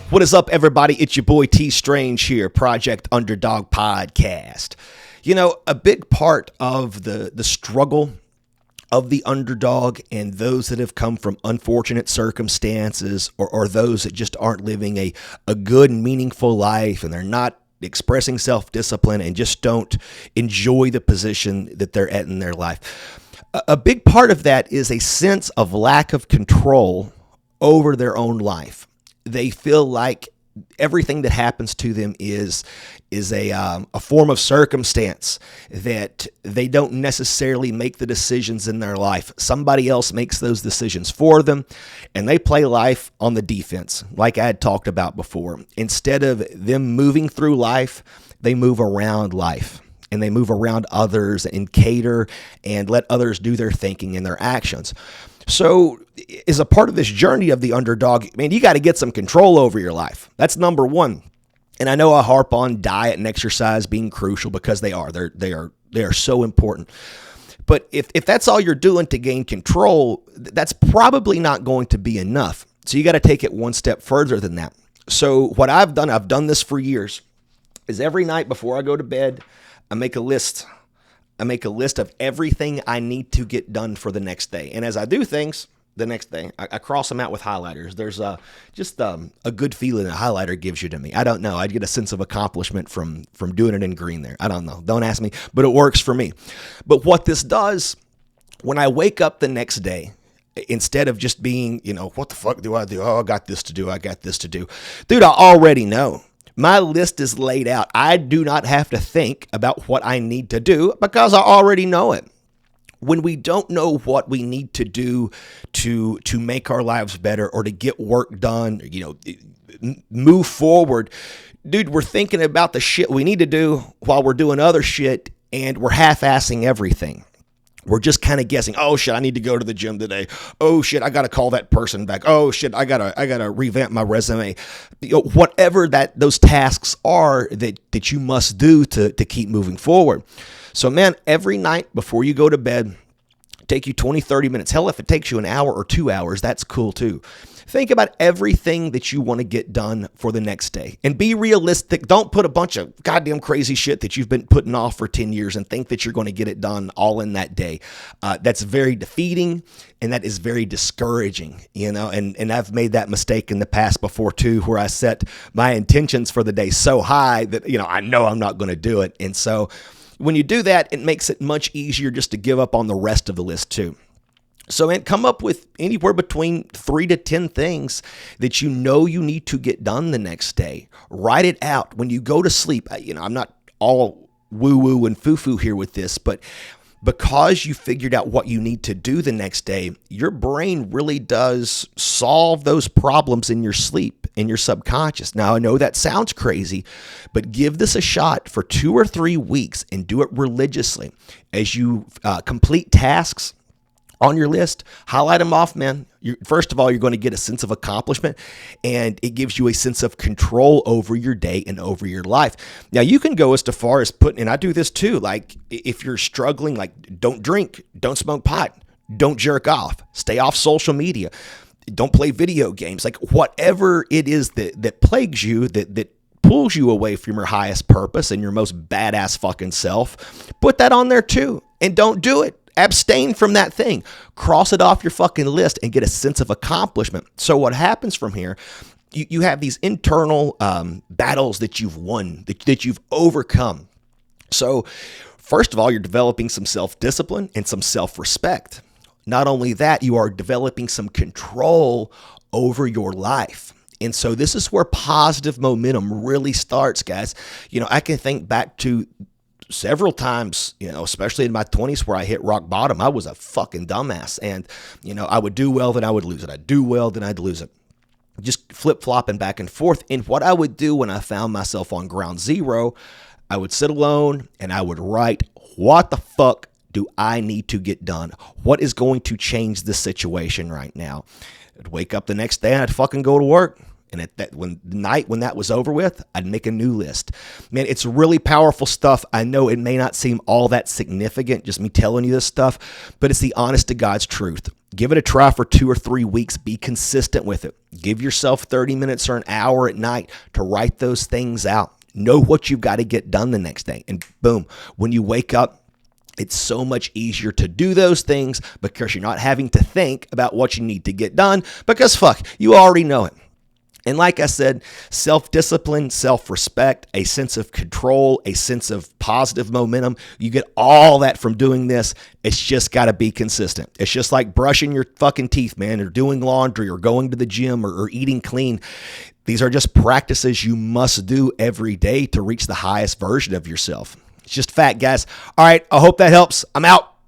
What is up, everybody? It's your boy T Strange here, Project Underdog Podcast. You know, a big part of the struggle of the underdog and those that have come from unfortunate circumstances or those that just aren't living a good and meaningful life, and they're not expressing self-discipline and just don't enjoy the position that they're at in their life. A big part of that is a sense of lack of control over their own life. They feel like everything that happens to them is a form of circumstance, that they don't necessarily make the decisions in their life. Somebody else makes those decisions for them, and they play life on the defense, like I had talked about before. Instead of them moving through life, they move around life, and they move around others and cater and let others do their thinking and their actions. So as a part of this journey of the underdog, man, you got to get some control over your life. That's number one. And I know I harp on diet and exercise being crucial because they are so important. But if that's all you're doing to gain control, that's probably not going to be enough. So you got to take it one step further than that. So what I've done this for years, is every night before I go to bed, I make a list. I make a list of everything I need to get done for the next day. And as I do things the next day, I cross them out with highlighters. There's just a good feeling a highlighter gives you to me. I don't know. I get a sense of accomplishment from doing it in green there. I don't know. Don't ask me, but it works for me. But what this does, when I wake up the next day, instead of just being, what the fuck do I do? Oh, I got this to do. I got this to do. Dude, I already know. My list is laid out. I do not have to think about what I need to do because I already know it. When we don't know what we need to do to make our lives better or to get work done, move forward, dude, we're thinking about the shit we need to do while we're doing other shit, and we're half-assing everything. We're just kind of guessing. Oh shit, I need to go to the gym today. Oh shit, I got to call that person back. Oh shit, I gotta revamp my resume. Whatever those tasks are that you must do to keep moving forward. So man, every night before you go to bed, take you 20, 30 minutes. Hell, if it takes you an hour or 2 hours, that's cool too. Think about everything that you want to get done for the next day and be realistic. Don't put a bunch of goddamn crazy shit that you've been putting off for 10 years and think that you're going to get it done all in that day. That's very defeating, and that is very discouraging, and I've made that mistake in the past before too, where I set my intentions for the day so high that, I know I'm not going to do it. And so when you do that, it makes it much easier just to give up on the rest of the list too. So, and come up with anywhere between 3 to 10 things that you need to get done the next day. Write it out when you go to sleep. I'm not all woo-woo and foo-foo here with this, but because you figured out what you need to do the next day, your brain really does solve those problems in your sleep, in your subconscious. Now, I know that sounds crazy, but give this a shot for 2 or 3 weeks and do it religiously. As you complete tasks on your list, highlight them off, man. First of all, you're going to get a sense of accomplishment, and it gives you a sense of control over your day and over your life. Now, you can go as far as and I do this too, like if you're struggling, like don't drink, don't smoke pot, don't jerk off, stay off social media, don't play video games, like whatever it is that plagues you, that pulls you away from your highest purpose and your most badass fucking self, put that on there too, and don't do it. Abstain from that thing. Cross it off your fucking list and get a sense of accomplishment. So what happens from here, you have these internal battles that you've won, that you've overcome. So first of all, you're developing some self-discipline and some self-respect. Not only that, you are developing some control over your life. And so this is where positive momentum really starts, guys. I can think back to several times, especially in my 20s where I hit rock bottom. I was a fucking dumbass, and, I would do well, then I would lose it. I'd do well, then I'd lose it. Just flip-flopping back and forth. And what I would do when I found myself on ground zero, I would sit alone and I would write, what the fuck do I need to get done? What is going to change this situation right now? I'd wake up the next day and I'd fucking go to work. And at that when that was over with, I'd make a new list. Man, it's really powerful stuff. I know it may not seem all that significant, just me telling you this stuff, but it's the honest to God's truth. Give it a try for 2 or 3 weeks. Be consistent with it. Give yourself 30 minutes or an hour at night to write those things out. Know what you've got to get done the next day. And boom, when you wake up, it's so much easier to do those things because you're not having to think about what you need to get done because fuck, you already know it. And like I said, self-discipline, self-respect, a sense of control, a sense of positive momentum. You get all that from doing this. It's just got to be consistent. It's just like brushing your fucking teeth, man, or doing laundry or going to the gym or eating clean. These are just practices you must do every day to reach the highest version of yourself. It's just fact, guys. All right, I hope that helps. I'm out.